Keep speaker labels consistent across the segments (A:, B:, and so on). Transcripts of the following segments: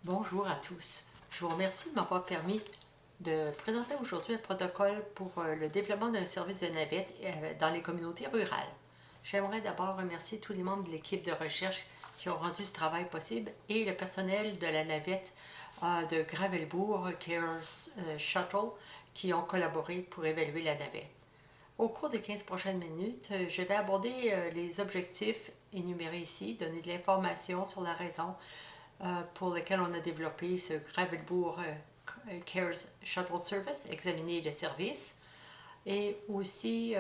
A: Bonjour à tous. Je vous remercie de m'avoir permis de présenter aujourd'hui un protocole pour le développement d'un service de navette dans les communautés rurales. J'aimerais d'abord remercier tous les membres de l'équipe de recherche qui ont rendu ce travail possible et le personnel de la navette de Gravelbourg Cares Shuttle qui ont collaboré pour évaluer la navette. Au cours des 15 prochaines minutes, je vais aborder les objectifs énumérés ici, donner de l'information sur la raison pour lequel on a développé ce Gravelbourg Cares Shuttle Service, examiner le service et aussi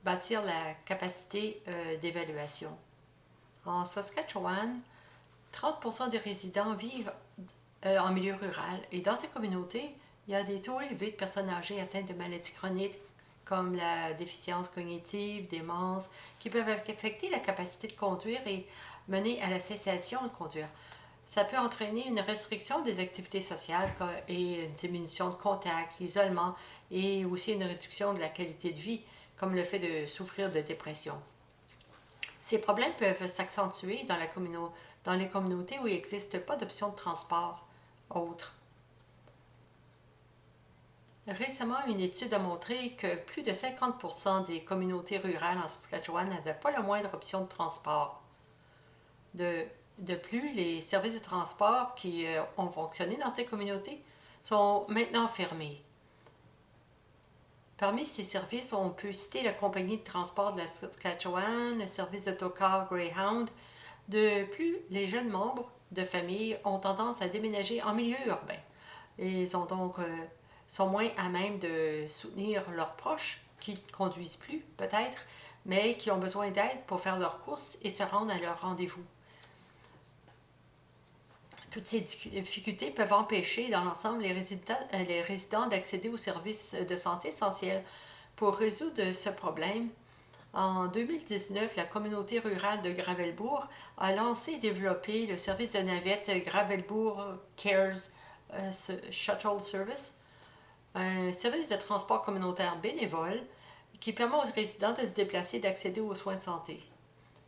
A: bâtir la capacité d'évaluation. En Saskatchewan, 30% des résidents vivent en milieu rural et dans ces communautés, il y a des taux élevés de personnes âgées atteintes de maladies chroniques comme la déficience cognitive, démence, qui peuvent affecter la capacité de conduire et mener à la cessation de conduire. Ça peut entraîner une restriction des activités sociales et une diminution de contact, l'isolement et aussi une réduction de la qualité de vie, comme le fait de souffrir de dépression. Ces problèmes peuvent s'accentuer dans les communautés où il n'existe pas d'option de transport autre. Récemment, une étude a montré que plus de 50% des communautés rurales en Saskatchewan n'avaient pas la moindre option de transport. De plus, les services de transport qui ont fonctionné dans ces communautés sont maintenant fermés. Parmi ces services, on peut citer la compagnie de transport de la Saskatchewan, le service d'autocar Greyhound. De plus, les jeunes membres de famille ont tendance à déménager en milieu urbain. Ils ont donc sont moins à même de soutenir leurs proches qui ne conduisent plus, peut-être, mais qui ont besoin d'aide pour faire leurs courses et se rendre à leurs rendez-vous. Toutes ces difficultés peuvent empêcher dans l'ensemble les résidents d'accéder aux services de santé essentiels. Pour résoudre ce problème, en 2019, la communauté rurale de Gravelbourg a lancé et développé le service de navette Gravelbourg Cares Shuttle Service, un service de transport communautaire bénévole qui permet aux résidents de se déplacer et d'accéder aux soins de santé.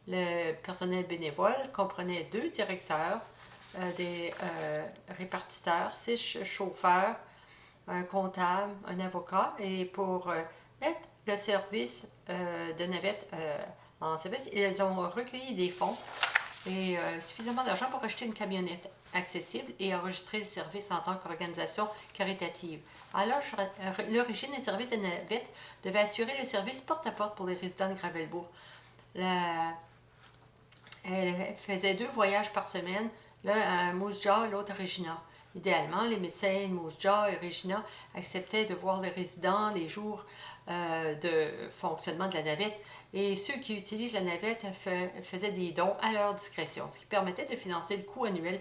A: Le personnel bénévole comprenait 2 directeurs, des répartiteurs, 6 chauffeurs, un comptable, un avocat, et pour mettre le service de navette en service, ils ont recueilli des fonds et suffisamment d'argent pour acheter une camionnette accessible et enregistrer le service en tant qu'organisation caritative. À l'origine, le service de navette devait assurer le service porte-à-porte pour les résidents de Gravelbourg. Elle faisait 2 voyages par semaine, l'un à Moose Jaw et l'autre à Regina. Idéalement, les médecins de Moose Jaw et Regina acceptaient de voir les résidents les jours de fonctionnement de la navette et ceux qui utilisent la navette faisaient des dons à leur discrétion, ce qui permettait de financer le coût annuel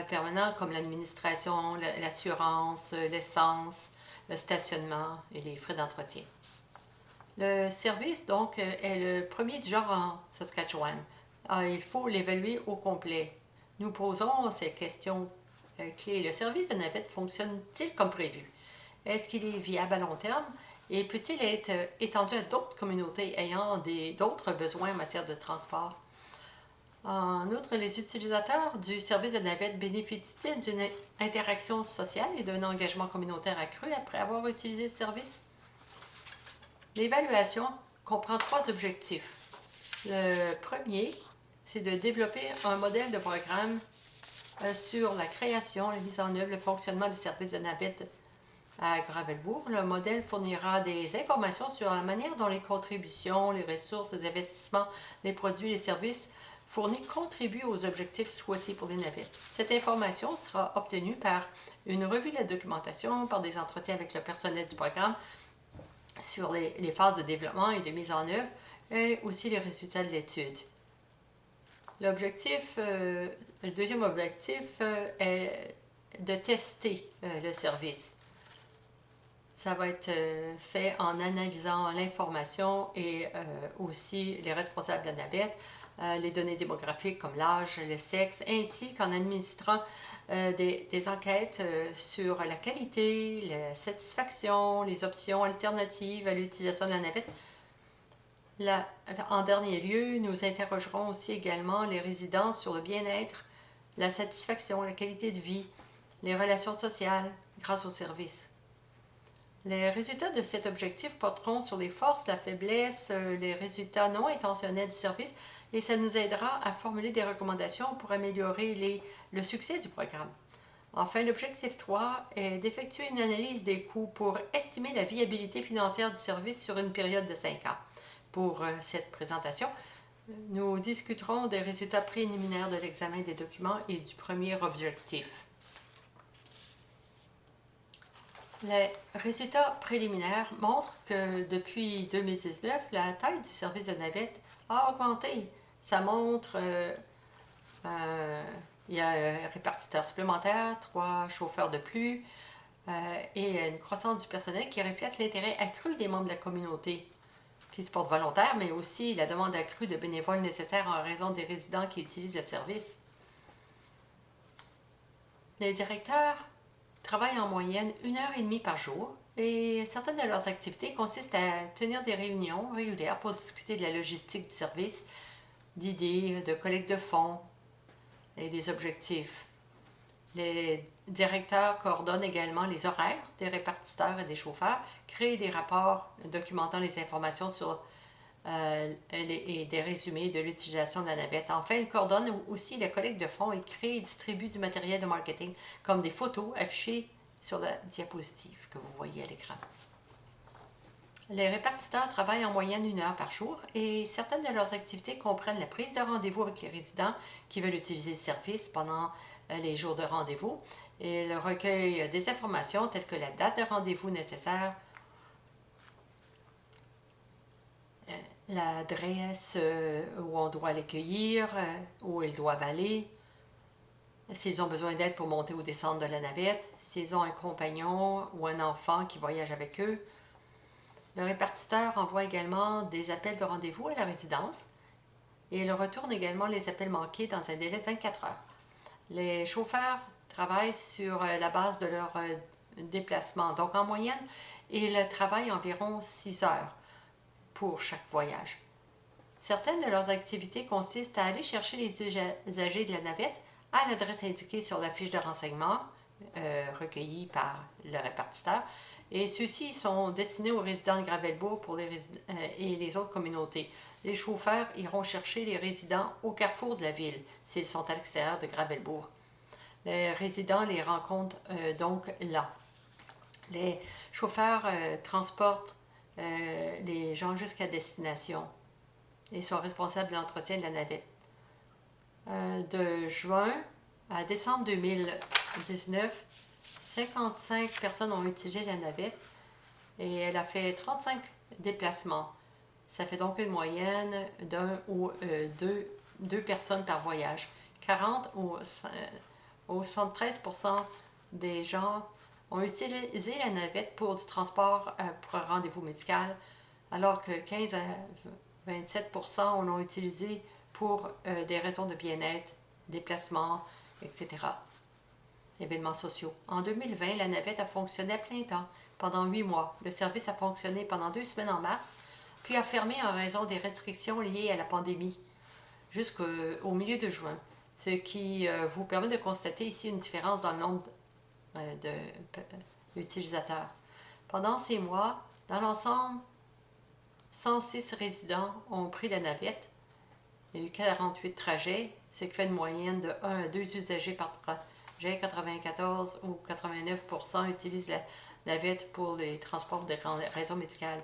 A: permanent comme l'administration, l'assurance, l'essence, le stationnement et les frais d'entretien. Le service, donc, est le premier du genre en Saskatchewan. Il faut l'évaluer au complet. Nous posons ces questions clés. Le service de navette fonctionne-t-il comme prévu? Est-ce qu'il est viable à long terme? Et peut-il être étendu à d'autres communautés ayant d'autres besoins en matière de transport? En outre, les utilisateurs du service de navette bénéficient-ils d'une interaction sociale et d'un engagement communautaire accru après avoir utilisé le service? L'évaluation comprend 3 objectifs. Le premier, c'est de développer un modèle de programme sur la création, la mise en œuvre, le fonctionnement du service de navette à Gravelbourg. Le modèle fournira des informations sur la manière dont les contributions, les ressources, les investissements, les produits, les services fournis contribuent aux objectifs souhaités pour les navettes. Cette information sera obtenue par une revue de la documentation, par des entretiens avec le personnel du programme sur les phases de développement et de mise en œuvre, et aussi les résultats de l'étude. Le deuxième objectif est de tester le service. Ça va être fait en analysant l'information et aussi les responsables de la navette, les données démographiques comme l'âge, le sexe, ainsi qu'en administrant des enquêtes sur la qualité, la satisfaction, les options alternatives à l'utilisation de la navette. En dernier lieu, nous interrogerons aussi également les résidents sur le bien-être la satisfaction, la qualité de vie, les relations sociales grâce au service. Les résultats de cet objectif porteront sur les forces, la faiblesse, les résultats non intentionnels du service et ça nous aidera à formuler des recommandations pour améliorer le succès du programme. Enfin, l'objectif 3 est d'effectuer une analyse des coûts pour estimer la viabilité financière du service sur une période de 5 ans. Pour cette présentation, nous discuterons des résultats préliminaires de l'examen des documents et du premier objectif. Les résultats préliminaires montrent que depuis 2019, la taille du service de navette a augmenté. Ça montre il y a un répartiteur supplémentaire, 3 chauffeurs de plus et une croissance du personnel qui reflète l'intérêt accru des membres de la communauté qui se portent volontaires, mais aussi la demande accrue de bénévoles nécessaires en raison des résidents qui utilisent le service. Les directeurs travaillent en moyenne 1h30 par jour et certaines de leurs activités consistent à tenir des réunions régulières pour discuter de la logistique du service, d'idées, de collecte de fonds et des objectifs. Les directeurs coordonnent également les horaires des répartiteurs et des chauffeurs, créent des rapports documentant les informations sur et des résumés de l'utilisation de la navette. Enfin, ils coordonnent aussi la collecte de fonds et créent et distribuent du matériel de marketing comme des photos affichées sur la diapositive que vous voyez à l'écran. Les répartiteurs travaillent en moyenne 1 heure par jour et certaines de leurs activités comprennent la prise de rendez-vous avec les résidents qui veulent utiliser le service pendant les jours de rendez-vous et le recueil des informations telles que la date de rendez-vous nécessaire, l'adresse où on doit les cueillir, où ils doivent aller, s'ils ont besoin d'aide pour monter ou descendre de la navette, s'ils ont un compagnon ou un enfant qui voyage avec eux. Le répartiteur envoie également des appels de rendez-vous à la résidence et il retourne également les appels manqués dans un délai de 24 heures. Les chauffeurs travaillent sur la base de leur déplacement. Donc, en moyenne, ils travaillent environ 6 heures pour chaque voyage. Certaines de leurs activités consistent à aller chercher les usagers de la navette à l'adresse indiquée sur la fiche de renseignement recueillie par le répartiteur. Et ceux-ci sont destinés aux résidents de Gravelbourg et les autres communautés. Les chauffeurs iront chercher les résidents au carrefour de la ville, s'ils sont à l'extérieur de Gravelbourg. Les résidents les rencontrent donc là. Les chauffeurs transportent les gens jusqu'à destination et sont responsables de l'entretien de la navette. De juin à décembre 2019, 55 personnes ont utilisé la navette et elle a fait 35 déplacements. Ça fait donc une moyenne d'un ou deux personnes par voyage. 40 ou 73% des gens ont utilisé la navette pour du transport pour un rendez-vous médical, alors que 15 à 27% en ont utilisé pour des raisons de bien-être, déplacements, etc. Événements sociaux. En 2020, la navette a fonctionné à plein temps pendant 8 mois. Le service a fonctionné pendant 2 semaines en mars, puis a fermé en raison des restrictions liées à la pandémie jusqu'au milieu de juin, ce qui vous permet de constater ici une différence dans le nombre d'utilisateurs. Pendant ces mois, dans l'ensemble, 106 résidents ont pris la navette. Il y a eu 48 trajets, ce qui fait une moyenne de 1 à 2 usagers par trajet. 94 ou 89% utilisent la navette pour les transports pour des raisons médicales.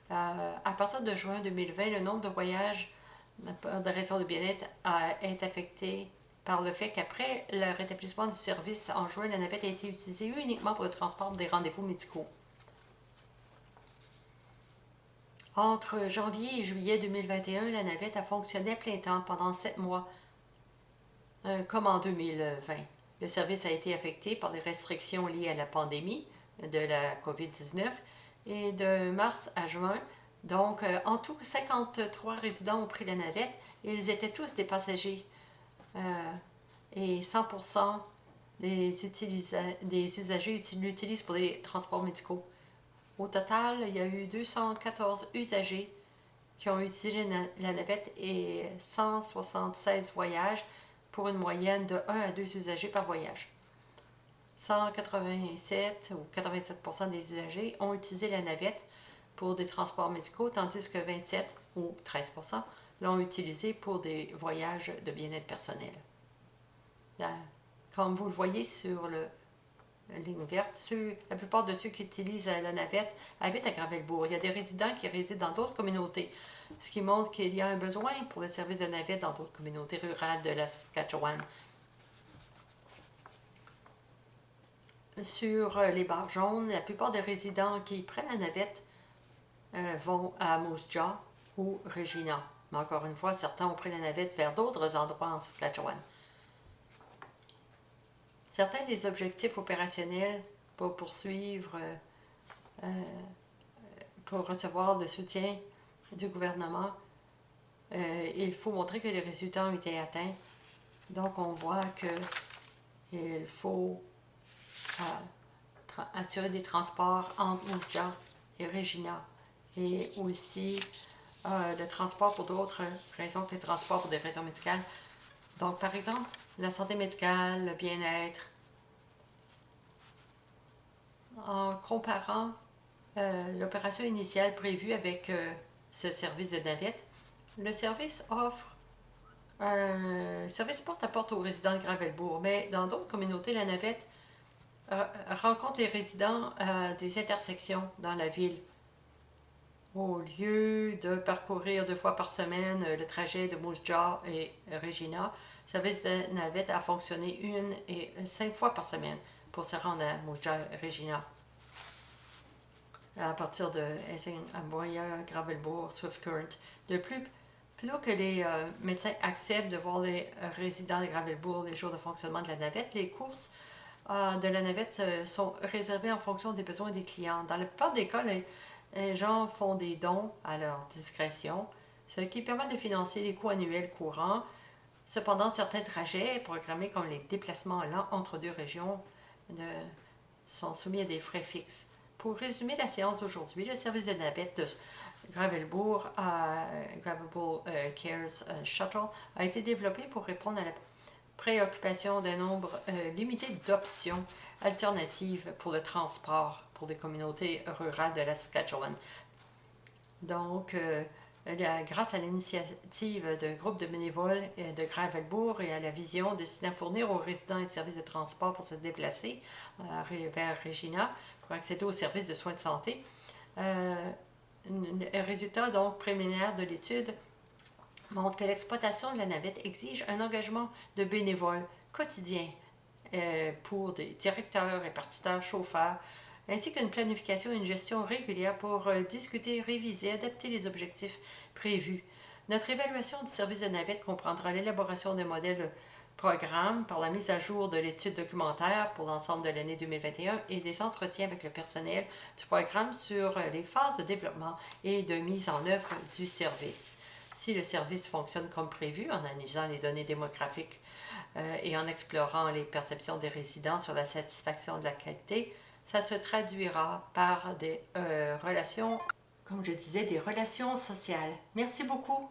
A: À partir de juin 2020, le nombre de voyages de raisons de bien-être est affecté par le fait qu'après le rétablissement du service en juin, la navette a été utilisée uniquement pour le transport pour des rendez-vous médicaux. Entre janvier et juillet 2021, la navette a fonctionné à plein temps pendant 7 mois, comme en 2020. Le service a été affecté par des restrictions liées à la pandémie de la COVID-19 et de mars à juin. Donc, en tout, 53 résidents ont pris la navette et ils étaient tous des passagers. Et 100% des usagers l'utilisent pour des transports médicaux. Au total, il y a eu 214 usagers qui ont utilisé la navette et 176 voyages pour une moyenne de 1 à 2 usagers par voyage. 187 ou 87% des usagers ont utilisé la navette pour des transports médicaux, tandis que 27 ou 13% l'ont utilisé pour des voyages de bien-être personnel. Comme vous le voyez sur la ligne verte, la plupart de ceux qui utilisent la navette habitent à Gravelbourg. Il y a des résidents qui résident dans d'autres communautés, ce qui montre qu'il y a un besoin pour les services de navette dans d'autres communautés rurales de la Saskatchewan. Sur les barres jaunes, la plupart des résidents qui prennent la navette vont à Moose Jaw ou Regina. Mais encore une fois, certains ont pris la navette vers d'autres endroits en Saskatchewan. Certains des objectifs opérationnels pour poursuivre, pour recevoir le soutien du gouvernement, il faut montrer que les résultats ont été atteints. Donc, on voit qu'il faut assurer des transports entre Moose Jaw et Regina, et aussi le transport pour d'autres raisons que le transport pour des raisons médicales. Donc, par exemple, la santé médicale, le bien-être. En comparant l'opération initiale prévue avec ce service de navette, le service offre un service porte-à-porte aux résidents de Gravelbourg, mais dans d'autres communautés, la navette rencontre les résidents à des intersections dans la ville. Au lieu de parcourir 2 fois par semaine le trajet de Moose Jaw et Regina, le service de navette a fonctionné 1 et 5 fois par semaine pour se rendre à Moose Jaw et Regina. À partir de Essing-Amboya, Gravelbourg, Swift Current. De plus, plutôt que les médecins acceptent de voir les résidents de Gravelbourg les jours de fonctionnement de la navette, les courses de la navette sont réservées en fonction des besoins des clients. Dans la plupart des cas, les gens font des dons à leur discrétion, ce qui permet de financer les coûts annuels courants. Cependant, certains trajets programmés comme les déplacements lents entre 2 régions sont soumis à des frais fixes. Pour résumer la séance d'aujourd'hui, le service de navette de Gravelbourg, Gravelbourg Cares Shuttle, a été développé pour répondre à la préoccupation d'un nombre limité d'options alternatives pour le transport pour les communautés rurales de la Saskatchewan. Donc, grâce à l'initiative de groupes de bénévoles de Gravelbourg et à la vision destinée à fournir aux résidents un service de transport pour se déplacer vers Regina pour accéder aux services de soins de santé, un résultat donc préliminaire de l'étude montre que l'exploitation de la navette exige un engagement de bénévoles quotidien pour des directeurs, répartiteurs, chauffeurs, ainsi qu'une planification et une gestion régulière pour discuter, réviser, adapter les objectifs prévus. Notre évaluation du service de navette comprendra l'élaboration d'un modèle programme par la mise à jour de l'étude documentaire pour l'ensemble de l'année 2021 et des entretiens avec le personnel du programme sur les phases de développement et de mise en œuvre du service. Si le service fonctionne comme prévu, en analysant les données démographiques et en explorant les perceptions des résidents sur la satisfaction de la qualité, ça se traduira par des relations, comme je disais, des relations sociales. Merci beaucoup.